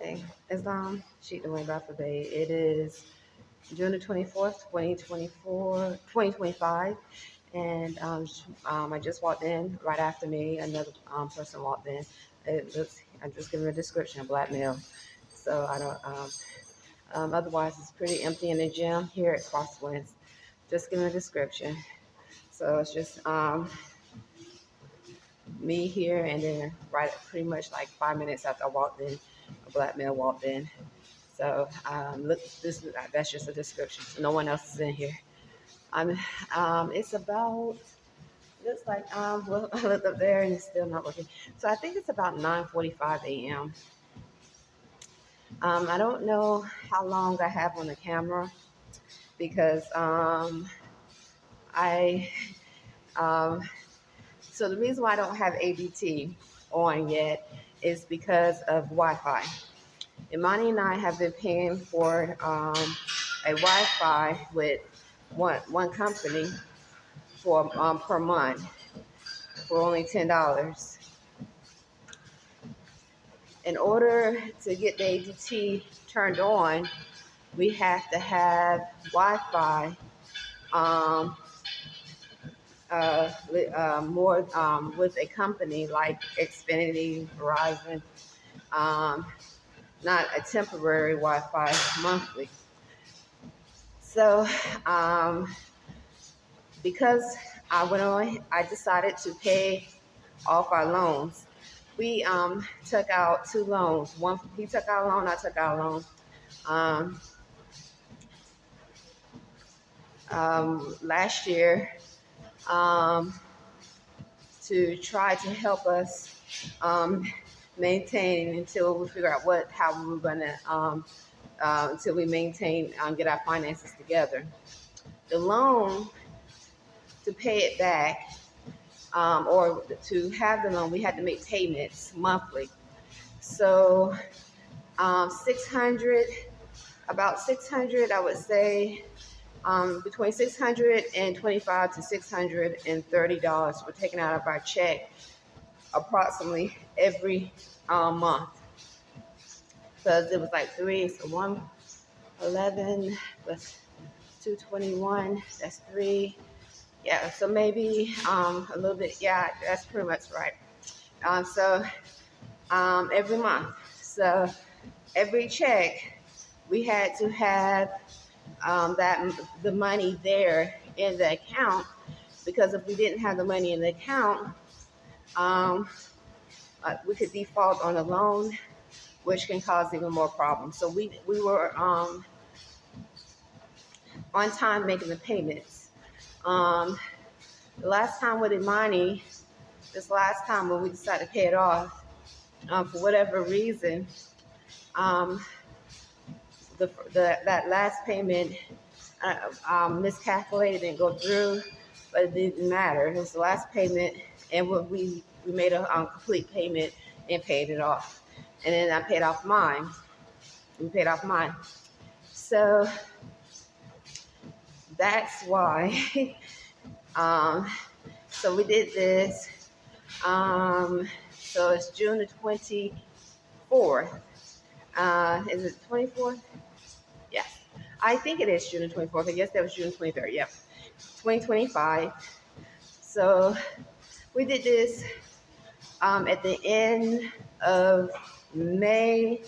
Okay, Islam, Sheikh the Way Bay. It is June the 24th, 2025. And I just walked in right after me. Another person walked in. I'm just giving a description of black male. So I don't, otherwise it's pretty empty in the gym here at Crosswinds. Just giving a description. So it's just me here, and then right pretty much like 5 minutes after I walked in, a black male walked in. So look, that's just a description. So no one else is in here. It's about looks like well, I looked up there and it's still not working. So I think it's about 9:45 a.m. I don't know how long I have on the camera because I so the reason why I don't have ABT on yet is because of Wi-Fi. Imani and I have been paying for a Wi-Fi with one company for per month for only $10. In order to get the ABT turned on, we have to have Wi-Fi more with a company like Xfinity, Verizon, not a temporary Wi-Fi monthly. So because I decided to pay off our loans. We took out two loans. One, he took out a loan, I took out a loan. Last year to try to help us maintain until we figure out how we were gonna until we maintain get our finances together. The loan, to pay it back or to have the loan, we had to make payments monthly. So 600, about 600, I would say. Between $625 to $630 were taken out of our check approximately every month. Because it was like three, so 111 plus 221, that's three. Yeah, so maybe a little bit, yeah, that's pretty much right. So every month. So every check, we had to have the money there in the account, because if we didn't have the money in the account, we could default on a loan, which can cause even more problems. So we were on time making the payments. The last time with Imani, this last time when we decided to pay it off, for whatever reason, that last payment miscalculated, didn't go through, but it didn't matter. It was the last payment, and we made a complete payment and paid it off. And then I paid off mine. We paid off mine. So that's why. So we did this. So it's June the 24th. Is it 24th? Yes. I think it is June the 24th. I guess that was June 23rd. Yep. 2025. So we did this at the end of May,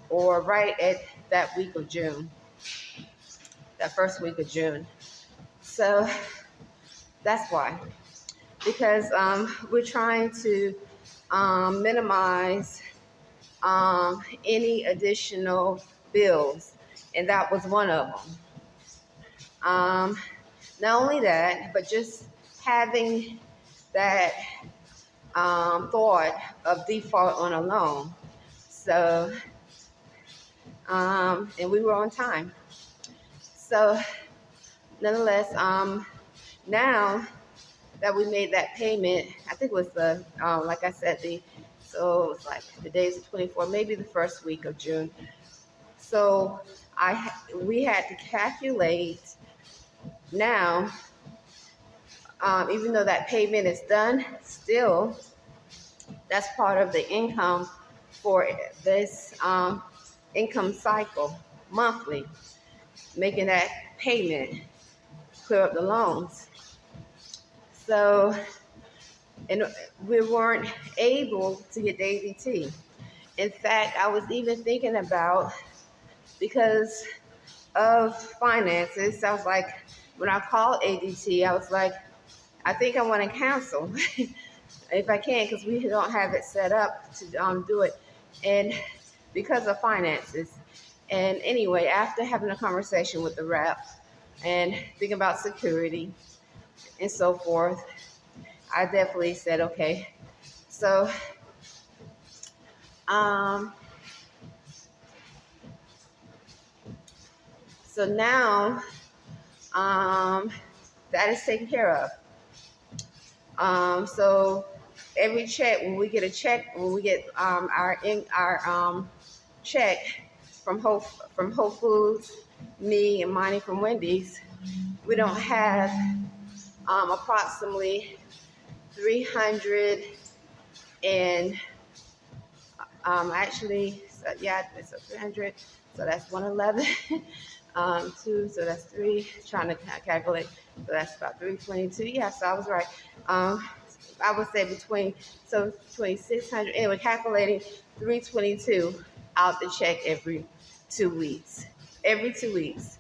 or right at that week of June, that first week of June. So that's why, because we're trying to minimize any additional bills, and that was one of them. Not only that, but just having that thought of default on a loan. So, and we were on time. So, nonetheless, now that we made that payment, I think it was like I said, so it was like the days of 24, maybe the first week of June. So we had to calculate now, even though that payment is done, still that's part of the income for this income cycle monthly, making that payment, clear up the loans. So, and we weren't able to get the ADT. In fact, I was even thinking about, because of finances, I was like, when I called ADT, I was like, I think I want to cancel if I can, because we don't have it set up to do it, and because of finances. And anyway, after having a conversation with the rep and thinking about security and so forth, I definitely said, okay. So, um, so now, that is taken care of. So every check, when we get a check, when we get our check from Whole Foods, me and Monty from Wendy's, we don't have approximately 300 and actually, so yeah, it's a 300. So that's 111. Two, so that's three. Trying to calculate. So that's about 322. Yeah, so I was right. I would say between 600. Anyway, calculating 322 out the check every 2 weeks. Every 2 weeks.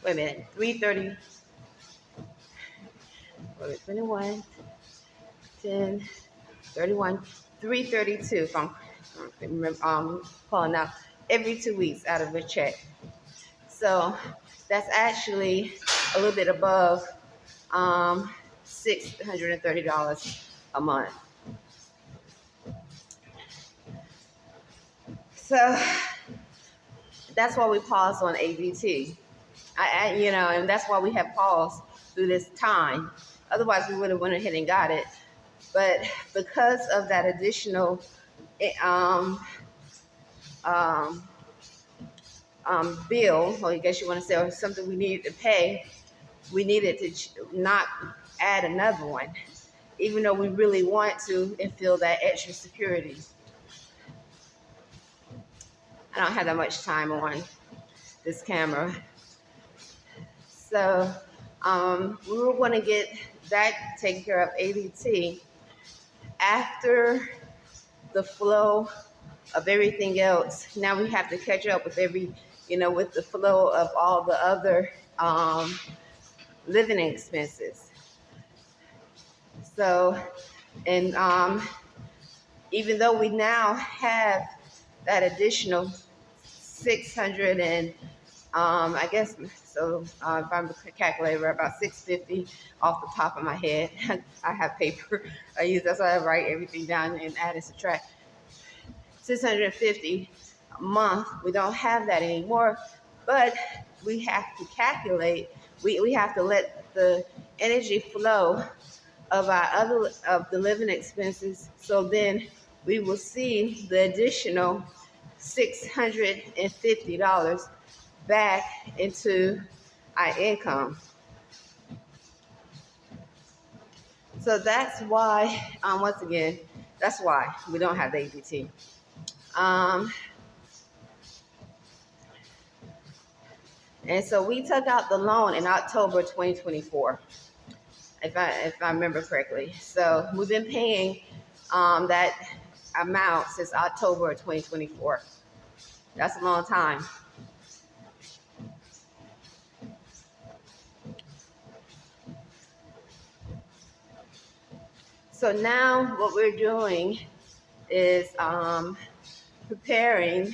Wait a minute. 330. Wait a minute. 21, 10, 31, 332. If I'm calling out every 2 weeks out of the check. So that's actually a little bit above $630 a month. So that's why we paused on ADT. And that's why we have paused through this time. Otherwise, we would have went ahead and got it. But because of that additional bill, or I guess you want to say, or something we needed to pay, we needed to not add another one, even though we really want to and feel that extra security. I don't have that much time on this camera. So we were going to get that taken care of, ADT, after the flow of everything else. Now we have to catch up with with the flow of all the other living expenses. So, and even though we now have that additional 600 and I guess so, if I'm calculating, we're about 650 off the top of my head. I have paper I use, that's why I write everything down and add and subtract. 650 a month. We don't have that anymore, but we have to calculate. We have to let the energy flow of the living expenses. So then we will see the additional $650 back into our income. So that's why, once again, that's why we don't have the ADT. And so we took out the loan in October 2024, if I remember correctly. So we've been paying that amount since October 2024. That's a long time. So now what we're doing is preparing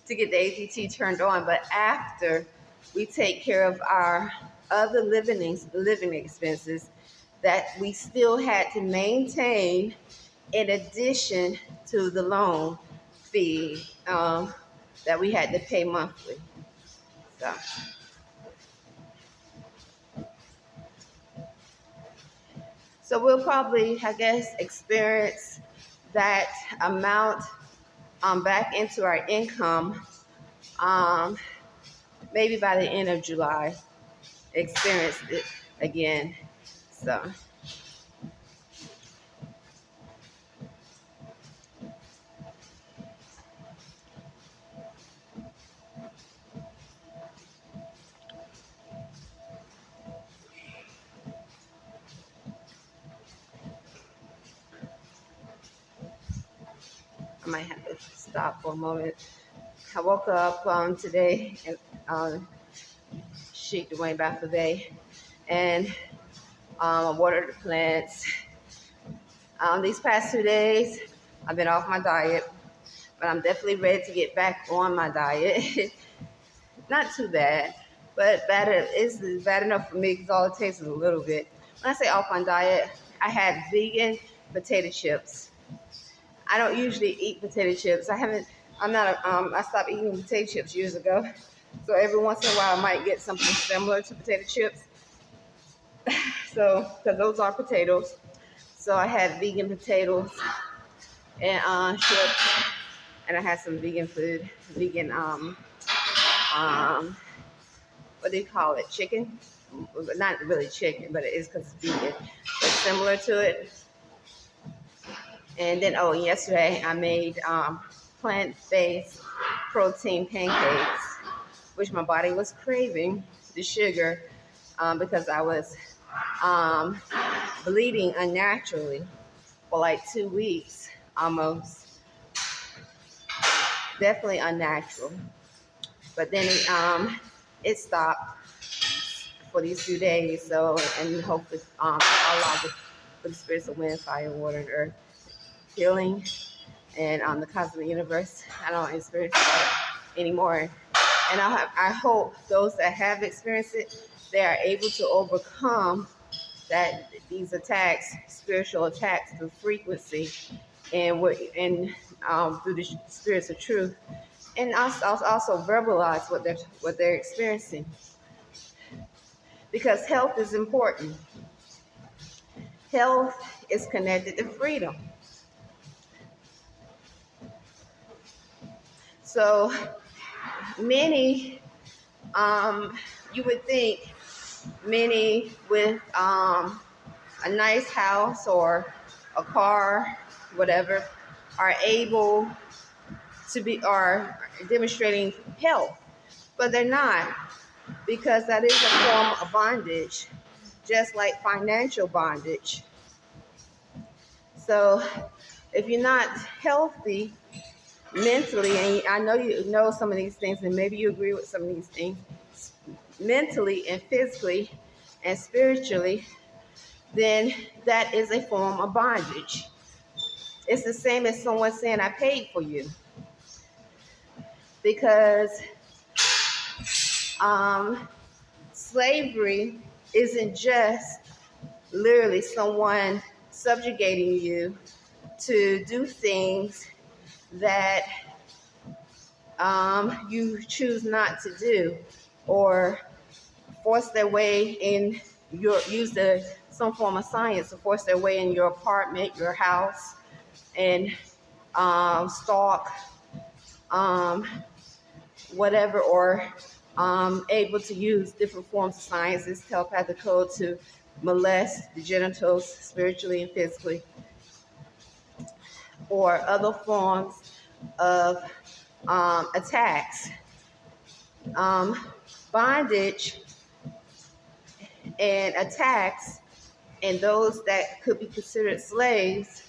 to get the ADT turned on, but after we take care of our other living expenses that we still had to maintain in addition to the loan fee that we had to pay monthly. So we'll probably, I guess, experience that amount back into our income maybe by the end of July. Experience it again. So I might have to stop for a moment. I woke up today and Sheik Dwayne Baffaday, and I watered the plants. These past 2 days, I've been off my diet, but I'm definitely ready to get back on my diet. Not too bad, but it's bad enough for me because all it takes is a little bit. When I say off my diet, I had vegan potato chips. I don't usually eat potato chips. I stopped eating potato chips years ago. So every once in a while I might get something similar to potato chips. So, because those are potatoes. So I had vegan potatoes and chips, and I had some vegan food, vegan um what do you call it? Chicken? Not really chicken, but it is because it's vegan. But similar to it. And then yesterday I made plant-based protein pancakes, which my body was craving the sugar because I was bleeding unnaturally for like 2 weeks almost. Definitely unnatural. But then it stopped for these few days. So, and hopefully Allah with the spirits of wind, fire, water, and earth, healing, and the cosmic universe, I don't experience that anymore. And I hope those that have experienced it, they are able to overcome these attacks, spiritual attacks through frequency, and through the spirits of truth, and also verbalize what they're experiencing, because health is important. Health is connected to freedom. So many, you would think many with a nice house or a car, whatever, are able to are demonstrating health, but they're not, because that is a form of bondage, just like financial bondage. So if you're not healthy mentally, and I know you know some of these things, and maybe you agree with some of these things, mentally and physically and spiritually, then that is a form of bondage. It's the same as someone saying, I paid for you. Because slavery isn't just literally someone subjugating you to do things that you choose not to do, or force their way in some form of science to force their way in your apartment, your house, and stalk whatever, or able to use different forms of sciences, telepathic code, to molest the genitals spiritually and physically, or other forms of attacks. Bondage and attacks, and those that could be considered slaves,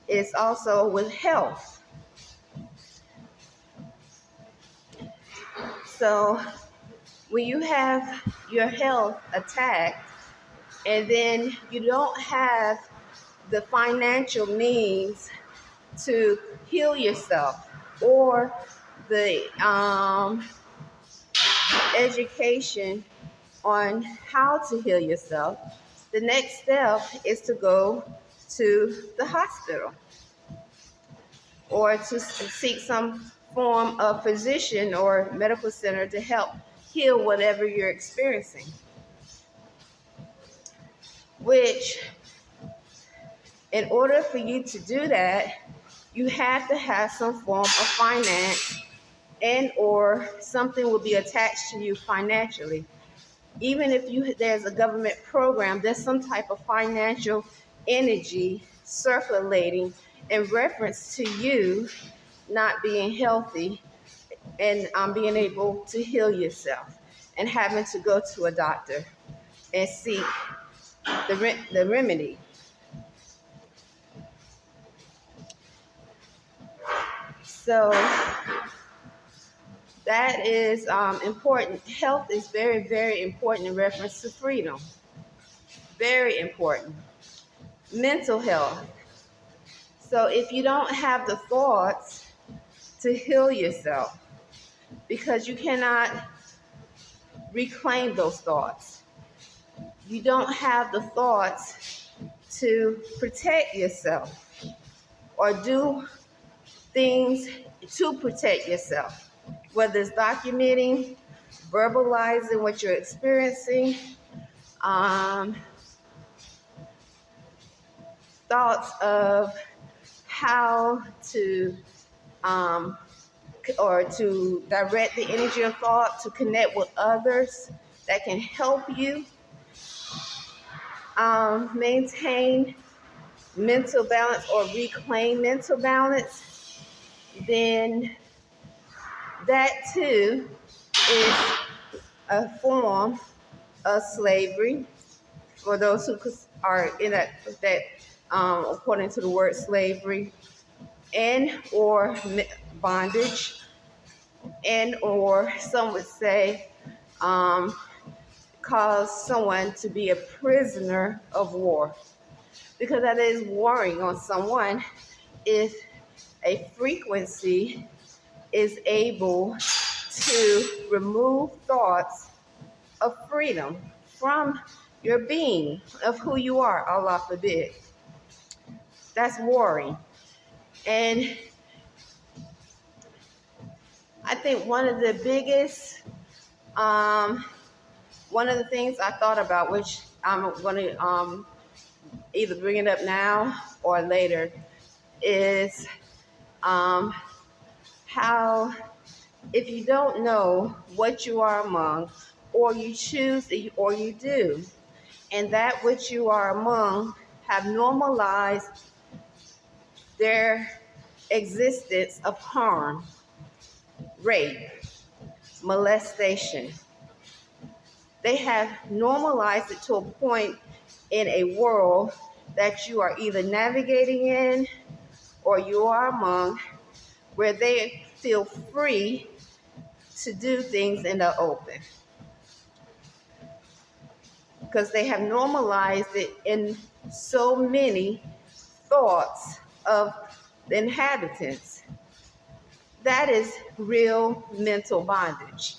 is also with health. So when you have your health attacked, and then you don't have the financial means to heal yourself, or the education on how to heal yourself, the next step is to go to the hospital, or to seek some form of physician or medical center to help heal whatever you're experiencing. Which, in order for you to do that, you have to have some form of finance, and or something will be attached to you financially. Even if there's a government program, there's some type of financial energy circulating in reference to you not being healthy, and being able to heal yourself, and having to go to a doctor and seek the remedy. So that is important. Health is very, very important in reference to freedom. Very important. Mental health. So if you don't have the thoughts to heal yourself, because you cannot reclaim those thoughts, you don't have the thoughts to protect yourself or do things to protect yourself, whether it's documenting, verbalizing what you're experiencing, thoughts of how to or to direct the energy of thought to connect with others that can help you maintain mental balance or reclaim mental balance, then that too is a form of slavery for those who are in that according to the word slavery, and or bondage, and or some would say cause someone to be a prisoner of war, because that is warring on someone if a frequency is able to remove thoughts of freedom from your being, of who you are, Allah forbid. That's warring. And I think one of the biggest, one of the things I thought about, which I'm going to either bring it up now or later, is how if you don't know what you are among, or you choose or you do, and that which you are among have normalized their existence of harm, rape, molestation. They have normalized it to a point in a world that you are either navigating in or you are among, where they feel free to do things in the open, because they have normalized it in so many thoughts of the inhabitants. That is real mental bondage.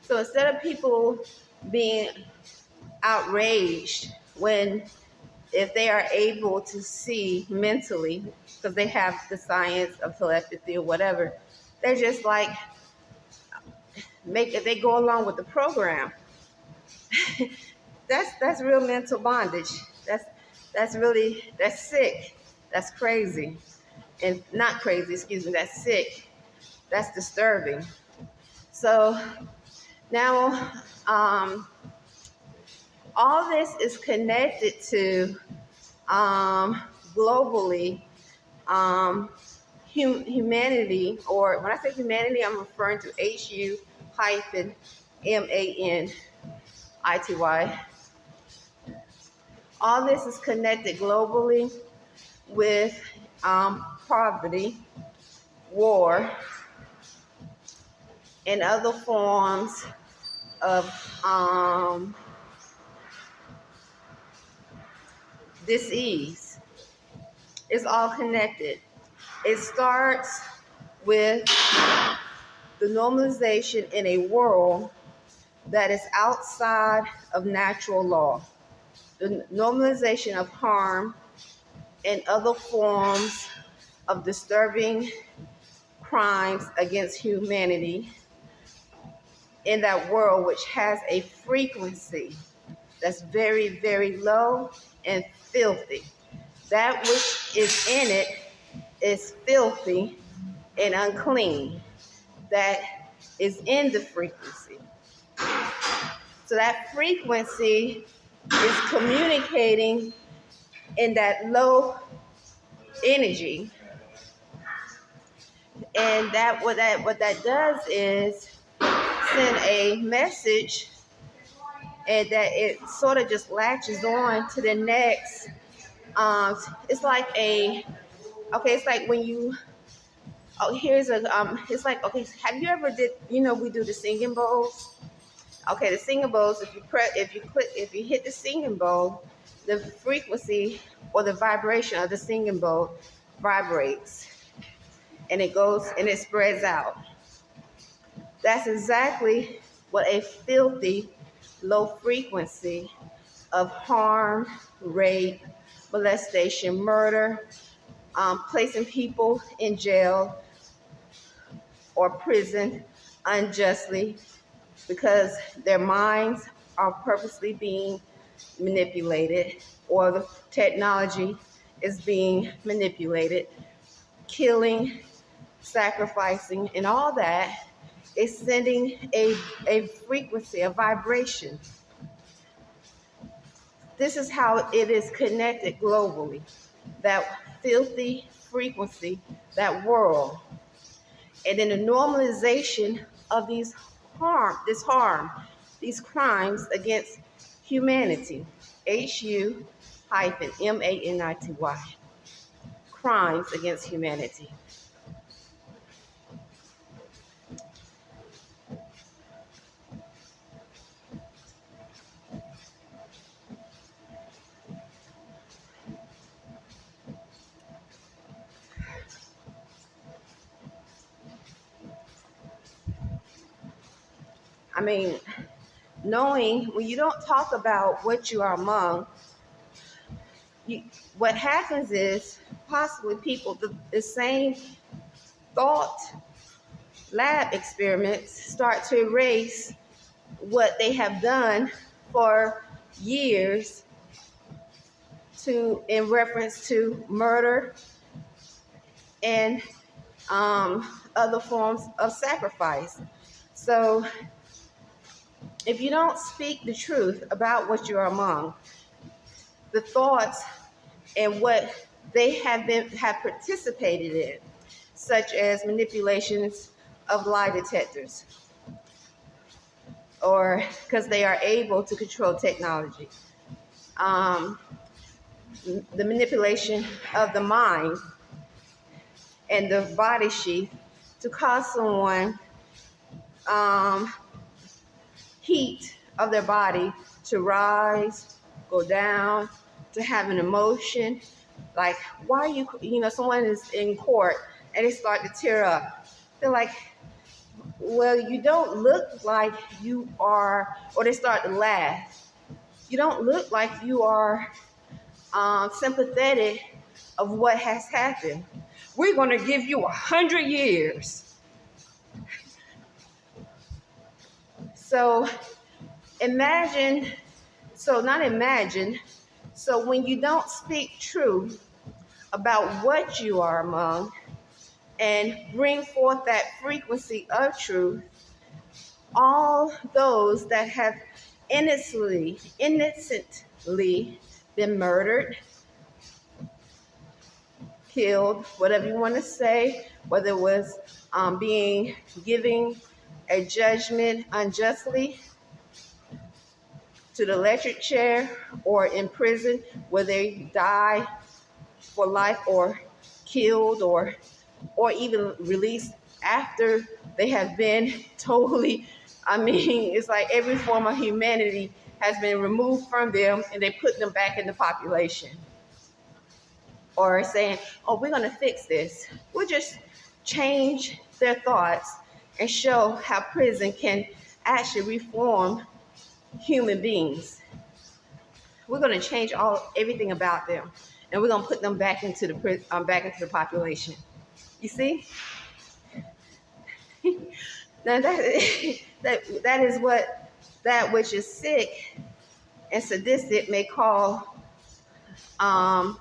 So instead of people being outraged if they are able to see mentally, because they have the science of telepathy or whatever, they're just like, they go along with the program. That's real mental bondage. That's sick. That's crazy. And not crazy, excuse me, that's sick. That's disturbing. So now, all this is connected to globally humanity, or when I say humanity, I'm referring to HU-MANITY. All this is connected globally with poverty, war, and other forms of disease. It's all connected. It starts with the normalization in a world that is outside of natural law. The normalization of harm and other forms of disturbing crimes against humanity in that world, which has a frequency that's very, very low and filthy. That which is in it is filthy and unclean. That is in the frequency. So that frequency is communicating in that low energy. And what that does is send a message, and that it sort of just latches on to the next. It's like it's like when you, it's like, okay, have you ever did, we do the singing bowls. Okay, the singing bowls, if you hit the singing bowl, the frequency or the vibration of the singing bowl vibrates, and it goes and it spreads out. That's exactly what a filthy low frequency of harm, rape, molestation, murder, placing people in jail or prison unjustly because their minds are purposely being manipulated, or the technology is being manipulated, killing, sacrificing, and all that is sending a frequency, a vibration. This is how it is connected globally. That filthy frequency, that world. And then the normalization of this harm, these crimes against humanity. HU-MANITY. Crimes against humanity. I mean, knowing when you don't talk about what you are among, what happens is possibly people, the same thought lab experiments start to erase what they have done for years in reference to murder and other forms of sacrifice. So if you don't speak the truth about what you're among, the thoughts and what they have participated in, such as manipulations of lie detectors, or because they are able to control technology, the manipulation of the mind and the body sheath to cause someone heat of their body to rise, go down, to have an emotion. Like, why are someone is in court and they start to tear up. They're like, well, you don't look like you are, or they start to laugh. You don't look like you are sympathetic of what has happened. We're going to give you 100 years. So so when you don't speak truth about what you are among and bring forth that frequency of truth, all those that have innocently been murdered, killed, whatever you want to say, whether it was giving a judgment unjustly to the electric chair, or in prison where they die for life, or killed, or even released after they have been totally, it's like every form of humanity has been removed from them and they put them back in the population. Or saying, oh, we're going to fix this. We'll just change their thoughts and show how prison can actually reform human beings. We're going to change everything about them, and we're going to put them back into the population. You see? Now that is what that which is sick and sadistic may call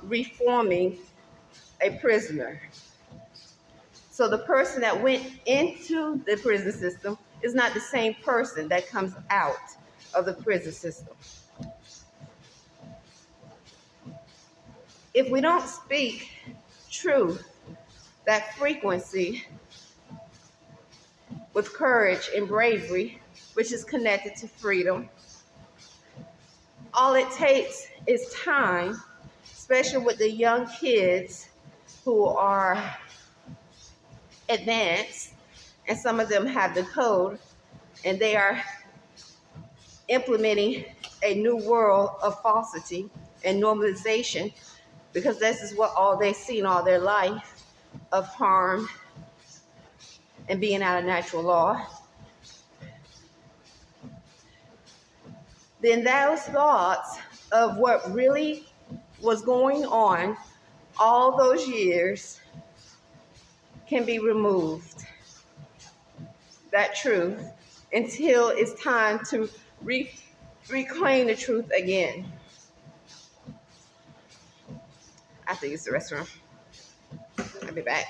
reforming a prisoner. So the person that went into the prison system is not the same person that comes out of the prison system. If we don't speak truth, that frequency with courage and bravery, which is connected to freedom, all it takes is time, especially with the young kids who are advanced, and some of them have the code, and they are implementing a new world of falsity and normalization, because this is what all they've seen all their life, of harm and being out of natural law. Then those thoughts of what really was going on all those years can be removed. That truth, until it's time to reclaim the truth again. I think it's the restroom. I'll be back.